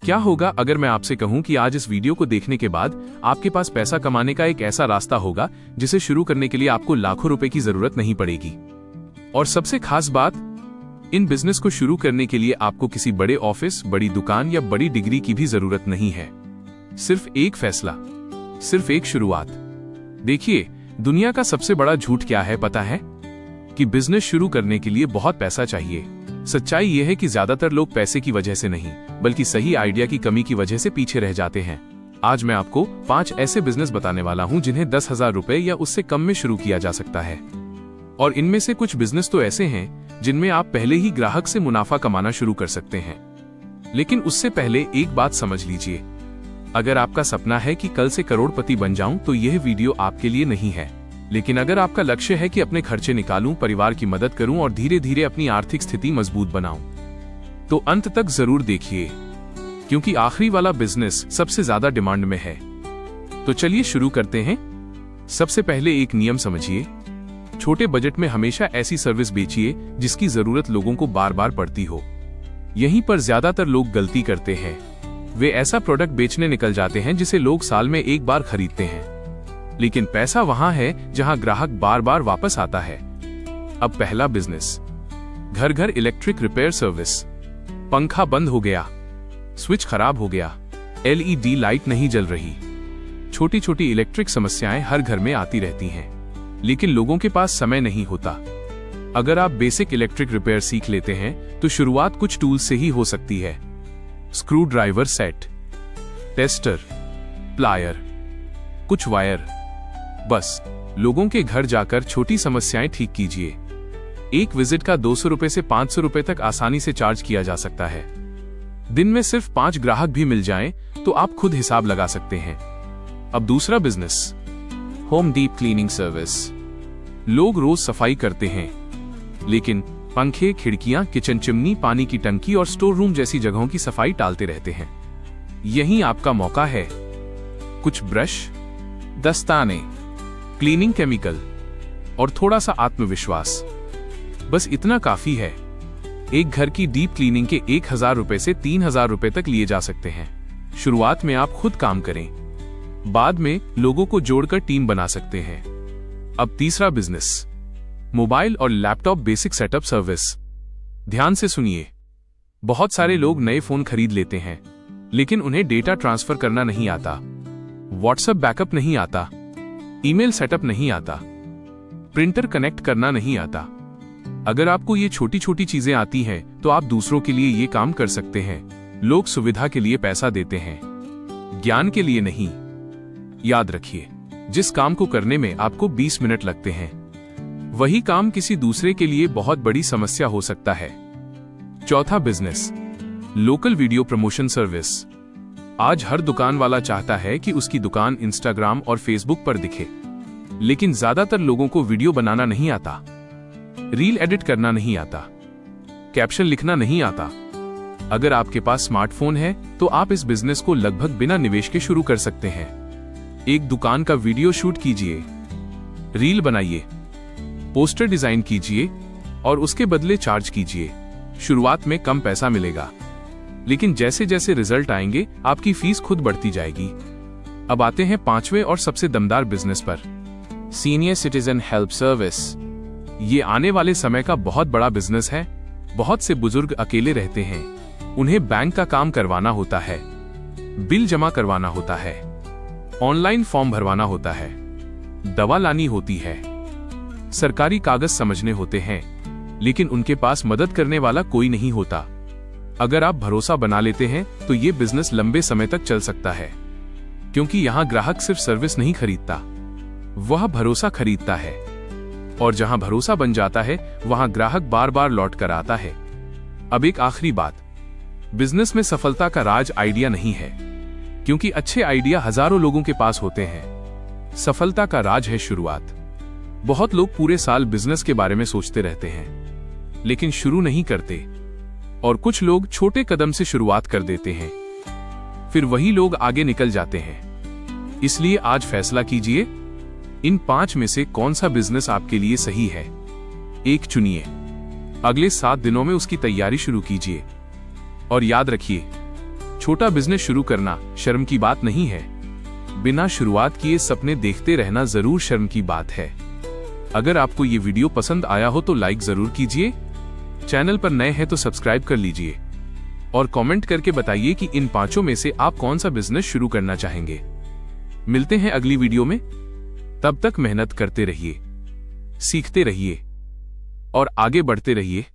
क्या होगा अगर मैं आपसे कहूं कि आज इस वीडियो को देखने के बाद आपके पास पैसा कमाने का एक ऐसा रास्ता होगा जिसे शुरू करने के लिए आपको लाखों रुपए की जरूरत नहीं पड़ेगी। और सबसे खास बात, इन बिजनेस को शुरू करने के लिए आपको किसी बड़े ऑफिस, बड़ी दुकान या बड़ी डिग्री की भी जरूरत नहीं है। सिर्फ एक फैसला, सिर्फ एक शुरुआत। देखिए, दुनिया का सबसे बड़ा झूठ क्या है पता है? कि बिजनेस शुरू करने के लिए बहुत पैसा चाहिए। सच्चाई यह है कि ज्यादातर लोग पैसे की वजह से नहीं, बल्कि सही आइडिया की कमी की वजह से पीछे रह जाते हैं। आज मैं आपको 5 ऐसे बिजनेस बताने वाला हूं जिन्हें 10,000 रुपए या उससे कम में शुरू किया जा सकता है। और इनमें से कुछ बिजनेस तो ऐसे हैं जिनमें आप पहले ही ग्राहक से मुनाफा कमाना शुरू कर सकते हैं। लेकिन उससे पहले एक बात समझ लीजिए, अगर आपका सपना है कि कल से करोड़पति बन जाऊं तो यह वीडियो आपके लिए नहीं है। लेकिन अगर आपका लक्ष्य है कि अपने खर्चे निकालूं, परिवार की मदद करूं और धीरे धीरे अपनी आर्थिक स्थिति मजबूत बनाऊं, तो अंत तक जरूर देखिए, क्योंकि आखिरी वाला बिजनेस सबसे ज्यादा डिमांड में है। तो चलिए शुरू करते हैं। सबसे पहले एक नियम समझिए, छोटे बजट में हमेशा ऐसी सर्विस बेचिए जिसकी जरूरत लोगों को बार बार पड़ती हो। यहीं पर ज्यादातर लोग गलती करते हैं। वे ऐसा प्रोडक्ट बेचने निकल जाते हैं जिसे लोग साल में एक बार खरीदते हैं, लेकिन पैसा वहां है जहां ग्राहक बार बार वापस आता है। अब पहला बिजनेस, घर घर इलेक्ट्रिक रिपेयर सर्विस। पंखा बंद हो गया, स्विच खराब हो गया, LED लाइट नहीं जल रही। छोटी छोटी इलेक्ट्रिक समस्याएं हर घर में आती रहती हैं, लेकिन लोगों के पास समय नहीं होता। अगर आप बेसिक इलेक्ट्रिक रिपेयर सीख लेते हैं तो शुरुआत कुछ टूल से ही हो सकती है। Screw driver set, tester, plier, कुछ वायर। बस लोगों के घर जाकर छोटी समस्याएं ठीक कीजिए। एक विजिट का 200 रुपए से 500 रुपए तक आसानी से चार्ज किया जा सकता है। दिन में सिर्फ 5 ग्राहक भी मिल जाएं तो आप खुद हिसाब लगा सकते हैं। अब दूसरा business, home deep cleaning service. लोग रोज सफाई करते हैं, लेकिन पंखे, खिड़कियां, किचन चिमनी, पानी की टंकी और स्टोर रूम जैसी जगहों की सफाई टालते रहते हैं। यही आपका मौका है। कुछ ब्रश, दस्ताने, क्लीनिंग केमिकल और थोड़ा सा आत्मविश्वास, बस इतना काफी है। एक घर की डीप क्लीनिंग के 1,000 रुपए से 3,000 रुपए तक लिए जा सकते हैं। शुरुआत में आप खुद काम करें, बाद में लोगों को जोड़कर टीम बना सकते हैं। अब तीसरा बिजनेस, मोबाइल और लैपटॉप बेसिक सेटअप सर्विस। ध्यान से सुनिए, बहुत सारे लोग नए फोन खरीद लेते हैं, लेकिन उन्हें डेटा ट्रांसफर करना नहीं आता, व्हाट्सएप बैकअप नहीं आता, ईमेल सेटअप नहीं आता, प्रिंटर कनेक्ट करना नहीं आता। अगर आपको ये छोटी छोटी चीजें आती हैं तो आप दूसरों के लिए ये काम कर सकते हैं। लोग सुविधा के लिए पैसा देते हैं, ज्ञान के लिए नहीं। याद रखिए, जिस काम को करने में आपको 20 मिनट लगते हैं, वही काम किसी दूसरे के लिए बहुत बड़ी समस्या हो सकता है। चौथा business, local video promotion service. आज हर दुकान वाला चाहता है कि उसकी दुकान इंस्टाग्राम और फेसबुक पर दिखे, लेकिन ज्यादातर लोगों को वीडियो बनाना नहीं आता, रील एडिट करना नहीं आता, कैप्शन लिखना नहीं आता। अगर आपके पास स्मार्टफोन है तो आप इस बिजनेस को लगभग बिना निवेश के शुरू कर सकते हैं। एक दुकान का वीडियो शूट कीजिए, रील बनाइए, पोस्टर डिजाइन कीजिए और उसके बदले चार्ज कीजिए। शुरुआत में कम पैसा मिलेगा, लेकिन जैसे जैसे रिजल्ट आएंगे आपकी फीस खुद बढ़ती जाएगी। अब आते हैं 5वें और सबसे दमदार बिजनेस पर, सीनियर सिटीजन हेल्प सर्विस। ये आने वाले समय का बहुत बड़ा बिजनेस है। बहुत से बुजुर्ग अकेले रहते हैं, उन्हें बैंक का काम करवाना होता है, बिल जमा करवाना होता है, ऑनलाइन फॉर्म भरवाना होता है, दवा लानी होती है, सरकारी कागज समझने होते हैं, लेकिन उनके पास मदद करने वाला कोई नहीं होता। अगर आप भरोसा बना लेते हैं तो ये बिजनेस लंबे समय तक चल सकता है, क्योंकि यहाँ ग्राहक सिर्फ सर्विस नहीं खरीदता, वह भरोसा खरीदता है। और जहां भरोसा बन जाता है वहां ग्राहक बार बार लौट कर आता है। अब एक आखिरी बात, बिजनेस में सफलता का राज आइडिया नहीं है, क्योंकि अच्छे आइडिया हजारों लोगों के पास होते हैं। सफलता का राज है शुरुआत। बहुत लोग पूरे साल बिजनेस के बारे में सोचते रहते हैं, लेकिन शुरू नहीं करते। और कुछ लोग छोटे कदम से शुरुआत कर देते हैं, फिर वही लोग आगे निकल जाते हैं। इसलिए आज फैसला कीजिए, इन 5 में से कौन सा बिजनेस आपके लिए सही है। एक चुनिए, अगले 7 दिनों में उसकी तैयारी शुरू कीजिए। और याद रखिए, छोटा बिजनेस शुरू करना शर्म की बात नहीं है। बिना शुरुआत किए सपने देखते रहना जरूर शर्म की बात है। अगर आपको ये वीडियो पसंद आया हो तो लाइक जरूर कीजिए, चैनल पर नए हैं तो सब्सक्राइब कर लीजिए और कमेंट करके बताइए कि इन 5 में से आप कौन सा बिजनेस शुरू करना चाहेंगे। मिलते हैं अगली वीडियो में, तब तक मेहनत करते रहिए, सीखते रहिए और आगे बढ़ते रहिए।